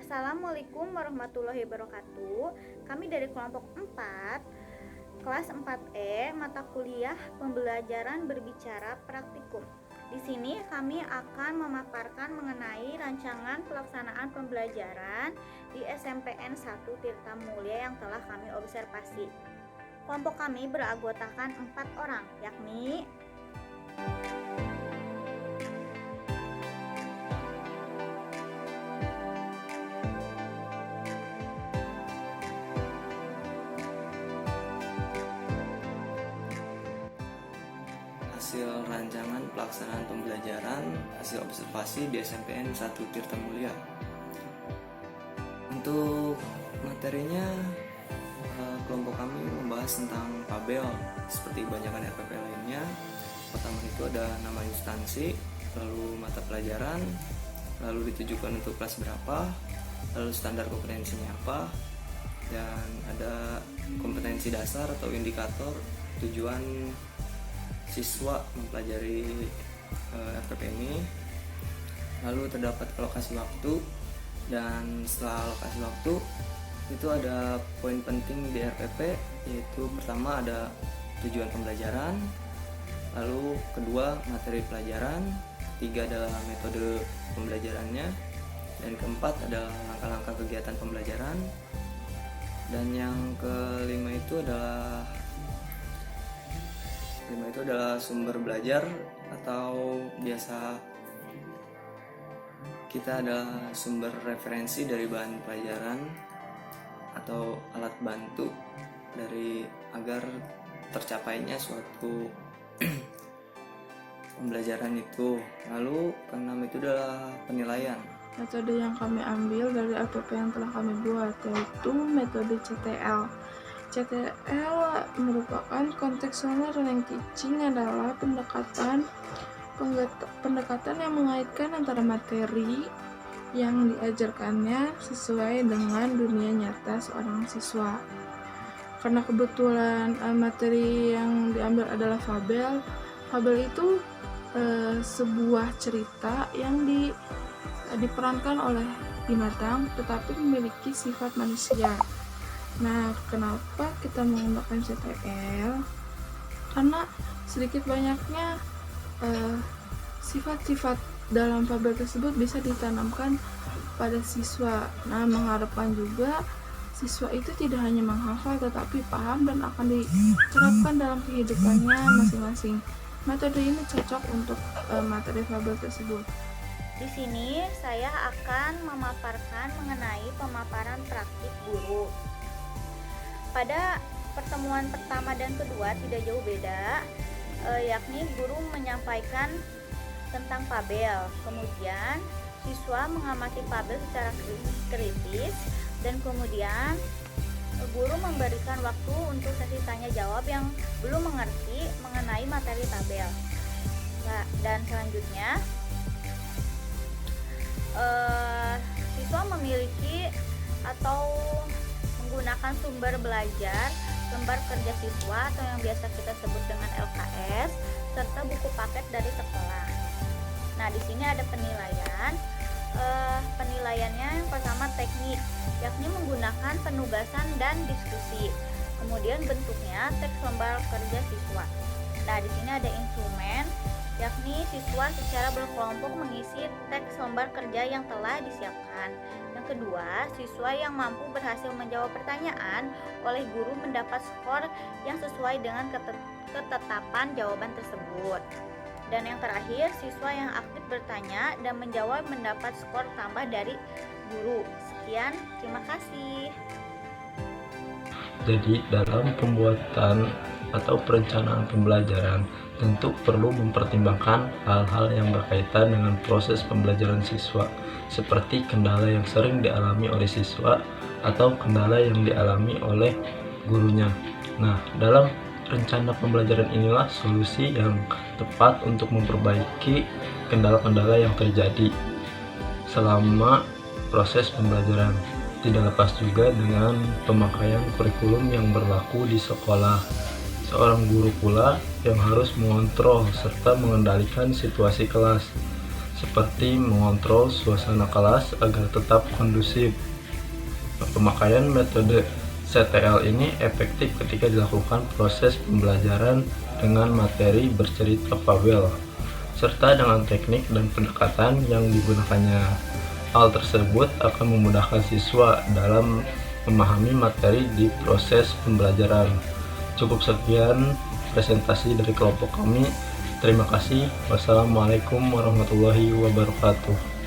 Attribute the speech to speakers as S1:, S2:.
S1: Assalamualaikum warahmatullahi wabarakatuh. Kami dari kelompok 4, kelas 4E, mata kuliah pembelajaran berbicara praktikum. Di sini kami akan memaparkan mengenai rancangan pelaksanaan pembelajaran di SMPN 1 Tirta Mulia yang telah kami observasi. Kelompok kami beranggotakan 4 orang, yakni
S2: hasil rancangan pelaksanaan pembelajaran hasil observasi di SMPN 1 Tirta Mulia. Untuk materinya, kelompok kami membahas tentang Pabel seperti kebanyakan RPP lainnya. Pertama itu ada nama instansi, lalu mata pelajaran, lalu ditujukan untuk kelas berapa, lalu standar kompetensinya apa, dan ada kompetensi dasar atau indikator tujuan siswa mempelajari RPP ini. Lalu terdapat alokasi waktu, dan setelah alokasi waktu itu ada poin penting di RPP, yaitu pertama ada tujuan pembelajaran, lalu kedua materi pelajaran, ketiga adalah metode pembelajarannya, dan keempat adalah langkah-langkah kegiatan pembelajaran, dan yang kelima itu adalah sumber belajar, atau biasa kita adalah sumber referensi dari bahan pelajaran atau alat bantu dari agar tercapainya suatu pembelajaran itu. Lalu keenam itu adalah penilaian.
S3: Metode yang kami ambil dari RPP yang telah kami buat yaitu metode CTL. CTL merupakan contextual learning teaching, adalah pendekatan yang mengaitkan antara materi yang diajarkannya sesuai dengan dunia nyata seorang siswa. Karena kebetulan materi yang diambil adalah fabel. Fabel itu sebuah cerita yang diperankan oleh binatang tetapi memiliki sifat manusia. Nah, kenapa kita menggunakan CTL? Karena sedikit banyaknya sifat-sifat dalam fabel tersebut bisa ditanamkan pada siswa. Nah, mengharapkan juga siswa itu tidak hanya menghafal tetapi paham dan akan diterapkan dalam kehidupannya masing-masing. Metode ini cocok untuk materi fabel tersebut.
S1: di sini saya akan memaparkan mengenai pemaparan praktik guru. Pada pertemuan pertama dan kedua tidak jauh beda, yakni guru menyampaikan tentang fabel, kemudian siswa mengamati fabel secara kritis, dan kemudian guru memberikan waktu untuk sesi tanya jawab yang belum mengerti mengenai materi tabel. Nah, dan selanjutnya siswa memiliki atau menggunakan sumber belajar, lembar kerja siswa atau yang biasa kita sebut dengan LKS, serta buku paket dari sekolah. Nah, di sini ada penilaian. Penilaiannya yang pertama teknik, yakni menggunakan penugasan dan diskusi. Kemudian bentuknya teks lembar kerja siswa. Nah, di sini ada instrumen, yakni siswa secara berkelompok mengisi teks lembar kerja yang telah disiapkan. Yang kedua, siswa yang mampu berhasil menjawab pertanyaan oleh guru mendapat skor yang sesuai dengan ketetapan jawaban tersebut. Dan yang terakhir, siswa yang aktif bertanya dan menjawab mendapat skor tambah dari guru. Sekian, terima kasih.
S4: Jadi dalam pembuatan atau perencanaan pembelajaran tentu perlu mempertimbangkan hal-hal yang berkaitan dengan proses pembelajaran siswa, seperti kendala yang sering dialami oleh siswa atau kendala yang dialami oleh gurunya. Nah, dalam rencana pembelajaran inilah solusi yang tepat untuk memperbaiki kendala-kendala yang terjadi selama proses pembelajaran. Tidak lepas juga dengan pemakaian kurikulum yang berlaku di sekolah. Seorang guru pula yang harus mengontrol serta mengendalikan situasi kelas. seperti mengontrol suasana kelas agar tetap kondusif. Pemakaian metode CTL ini efektif ketika dilakukan proses pembelajaran dengan materi bercerita fabel, serta dengan teknik dan pendekatan yang digunakannya. Hal tersebut akan memudahkan siswa dalam memahami materi di proses pembelajaran. Cukup sekian presentasi dari kelompok kami. Terima kasih. Wassalamualaikum warahmatullahi wabarakatuh.